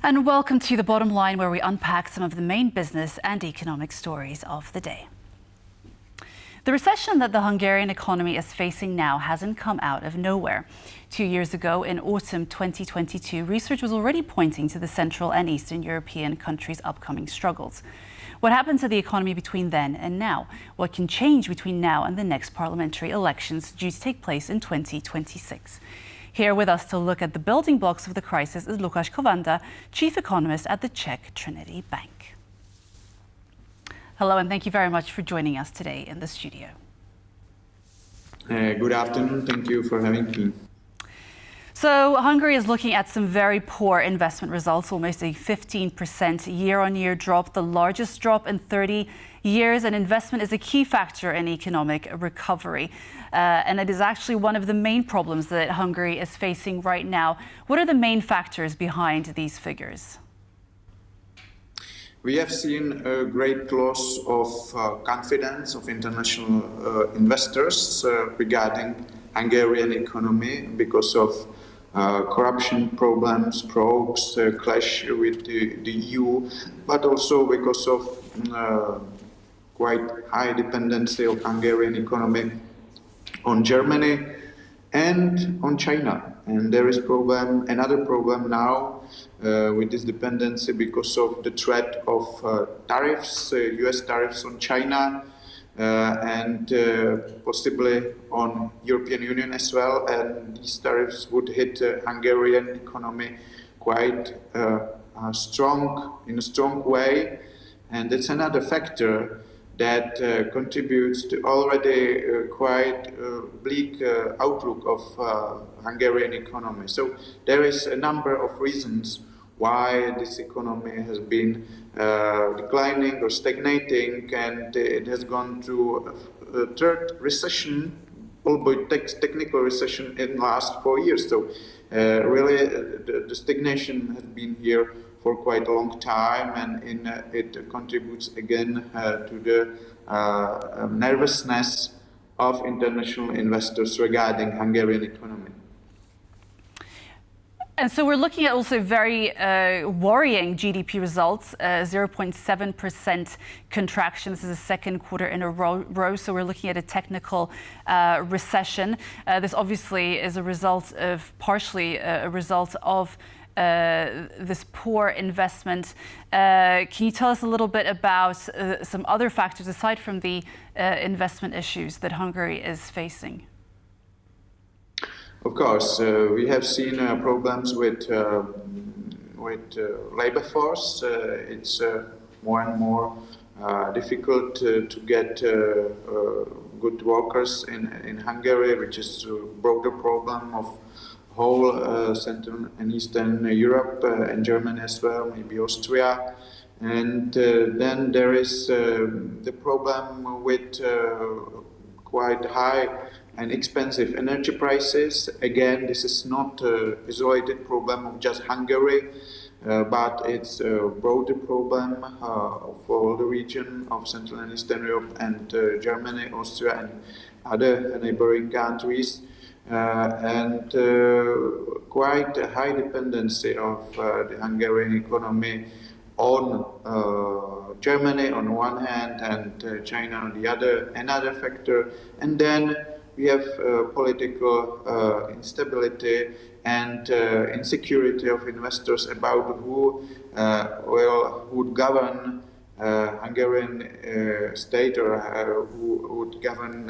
And welcome to The Bottom Line, where we unpack some of the main business and economic stories of the day. The recession that the Hungarian economy is facing now hasn't come out of nowhere. 2 years ago, in autumn 2022, research was already pointing to the Central and Eastern European countries' upcoming struggles. What happened to the economy between then and now? What can change between now and the next parliamentary elections due to take place in 2026? Here with us to look at the building blocks of the crisis is Lukáš Kovanda, chief economist at the Czech Trinity Bank. Hello, and thank you very much for joining us today in the studio. Good afternoon. Thank you for having me. So Hungary is looking at some very poor investment results, almost a 15% year-on-year drop, the largest drop in 30 years. And investment is a key factor in economic recovery. And it is actually one of the main problems that Hungary is facing right now. What are the main factors behind these figures? We have seen a great loss of confidence of international investors regarding Hungarian economy because of corruption problems, probes, clash with the EU, but also because of quite high dependency of Hungarian economy on Germany and on China. And there is another problem now with this dependency because of the threat of tariffs, US tariffs on China, and possibly on European Union as well. And these tariffs would hit Hungarian economy quite in a strong way. And that's another factor that contributes to already quite bleak outlook of Hungarian economy. So there is a number of reasons why this economy has been declining or stagnating, and it has gone through a third recession, albeit technical recession, in the last 4 years. So really the stagnation has been here for quite a long time, and it contributes again to the nervousness of international investors regarding Hungarian economy. And so we're looking at also very worrying GDP results, 0.7% contraction. This is the second quarter in a row. So we're looking at a technical recession. This obviously is partially a result of this poor investment. Can you tell us a little bit about some other factors aside from the investment issues that Hungary is facing? Of course, we have seen problems with labor force. It's more and more difficult to get good workers in Hungary, which is a broader problem of whole Central and Eastern Europe and Germany as well, maybe Austria. And then there is the problem with quite high and expensive energy prices. Again, this is not an isolated problem of just Hungary, but it's a broader problem of all the region of Central and Eastern Europe and Germany, Austria, and other neighboring countries. And quite a high dependency of the Hungarian economy on Germany on one hand and China on the other, another factor. And then we have political instability and insecurity of investors about who would govern Hungarian state or who would govern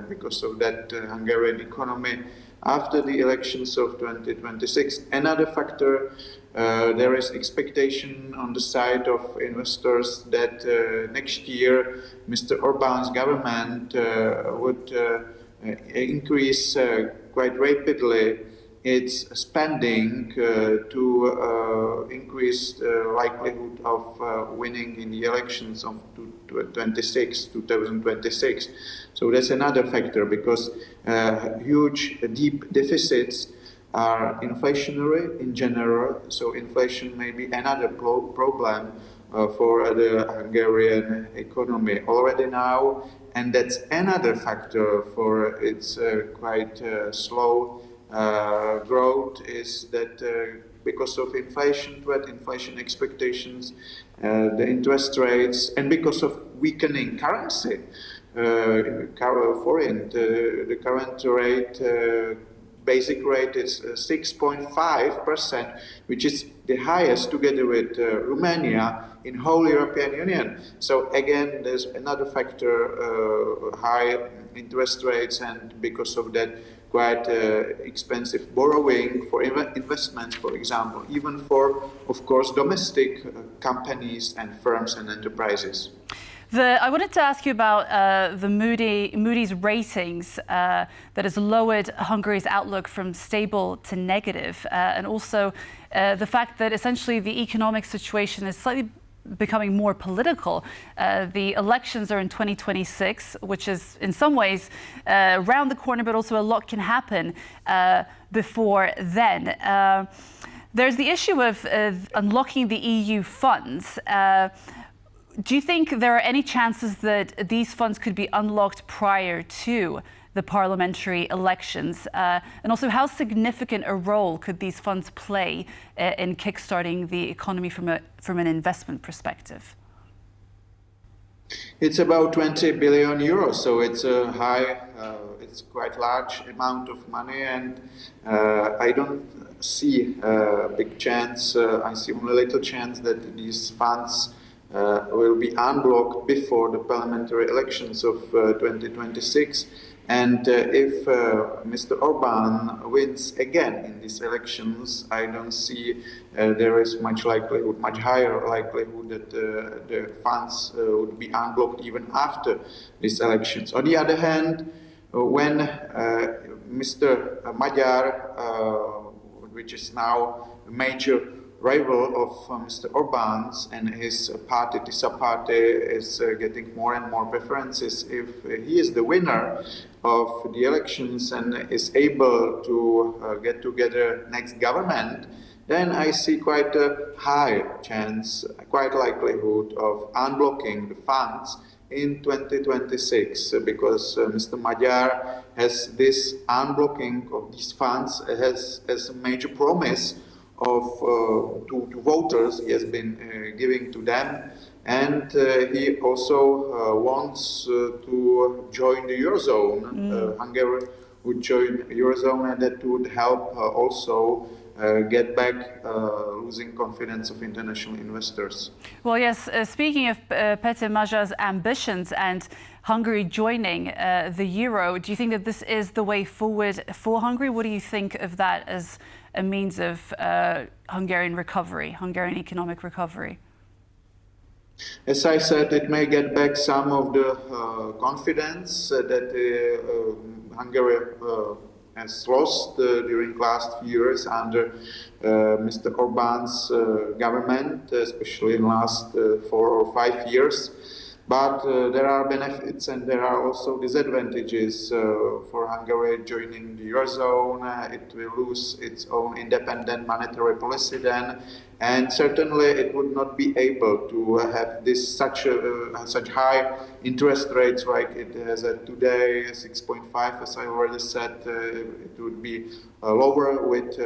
because of that Hungarian economy after the elections of 2026. Another factor, there is expectation on the side of investors that next year Mr. Orbán's government would increase quite rapidly its spending to increase the likelihood of winning in the elections of 2026. So that's another factor, because huge, deep deficits are inflationary in general. So inflation may be another problem for the Hungarian economy already now, and that's another factor for its quite slow growth is that because of inflation threat, inflation expectations, the interest rates, and because of weakening currency, forint, the current rate, basic rate is 6.5%, which is the highest together with Romania in whole European Union. So again, there's another factor, high interest rates, and because of that, quite expensive borrowing for investments, for example, even for, of course, domestic companies and firms and enterprises. I wanted to ask you about the Moody's ratings that has lowered Hungary's outlook from stable to negative, and also the fact that essentially the economic situation is slightly becoming more political. The elections are in 2026, which is in some ways around the corner, but also a lot can happen before then. There's the issue of unlocking the EU funds. Do you think there are any chances that these funds could be unlocked prior to the parliamentary elections? And also, how significant a role could these funds play in kickstarting the economy from an investment perspective? It's about 20 billion euros, so it's a it's quite large amount of money, and I don't see a big chance. I see only a little chance that these funds will be unblocked before the parliamentary elections of 2026. And if Mr. Orbán wins again in these elections, I don't see there is much higher likelihood that the funds would be unblocked even after these elections. On the other hand, when Mr. Magyar, which is now a major rival of Mr. Orbán's, and his party, TISA party, is getting more and more preferences. If he is the winner of the elections and is able to get together next government, then I see quite a high chance, quite likelihood of unblocking the funds in 2026, because Mr. Magyar has this unblocking of these funds as a major promise of to voters he has been giving to them, and he also wants to join the Eurozone. Hungary would join Eurozone, and that would help also get back losing confidence of international investors. Well, yes, speaking of Peter Magyar's ambitions and Hungary joining the euro, do you think that this is the way forward for Hungary? What do you think of that as a means of Hungarian recovery, Hungarian economic recovery? As I said, it may get back some of the confidence that Hungary has lost during last few years under Mr. Orbán's government, especially in last 4 or 5 years. But there are benefits and there are also disadvantages for Hungary joining the Eurozone. It will lose its own independent monetary policy then, and certainly it would not be able to have such high interest rates like it has today, 6.5, as I already said. It would be lower with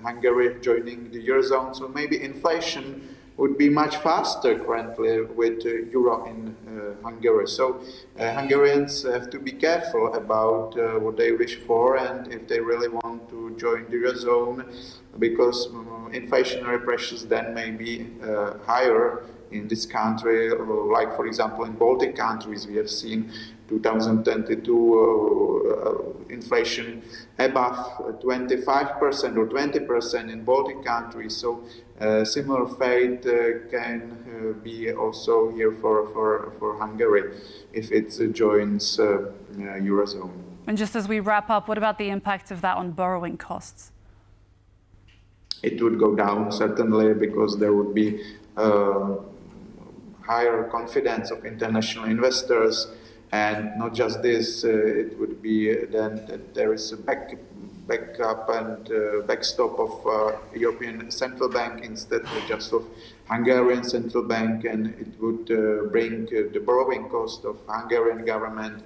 Hungary joining the Eurozone. So maybe inflation would be much faster currently with euro in Hungary. So Hungarians have to be careful about what they wish for and if they really want to join the Eurozone, because inflationary pressures then may be higher in this country, like for example in Baltic countries we have seen 2022 inflation above 25% or 20% in Baltic countries. So similar fate can be also here for Hungary if it joins Eurozone. And just as we wrap up, what about the impact of that on borrowing costs? It would go down certainly, because there would be higher confidence of international investors, and not just this, it would be then that there is a backup and backstop of European Central Bank instead of just of Hungarian Central Bank, and it would bring the borrowing cost of Hungarian government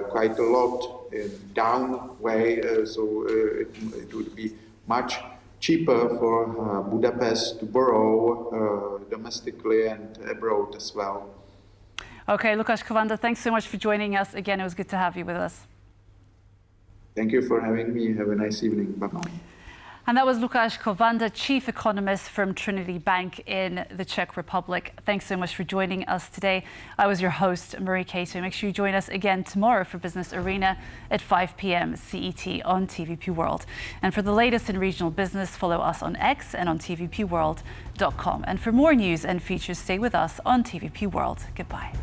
quite a lot down way, so it would be much cheaper for Budapest to borrow domestically and abroad as well. Okay, Lukáš Kovanda, thanks so much for joining us. Again, it was good to have you with us. Thank you for having me. Have a nice evening. Bye-bye. And that was Lukáš Kovanda, Chief Economist from Trinity Bank in the Czech Republic. Thanks so much for joining us today. I was your host, Marie Cato. Make sure you join us again tomorrow for Business Arena at 5 p.m. CET on TVP World. And for the latest in regional business, follow us on X and on tvpworld.com. And for more news and features, stay with us on TVP World. Goodbye.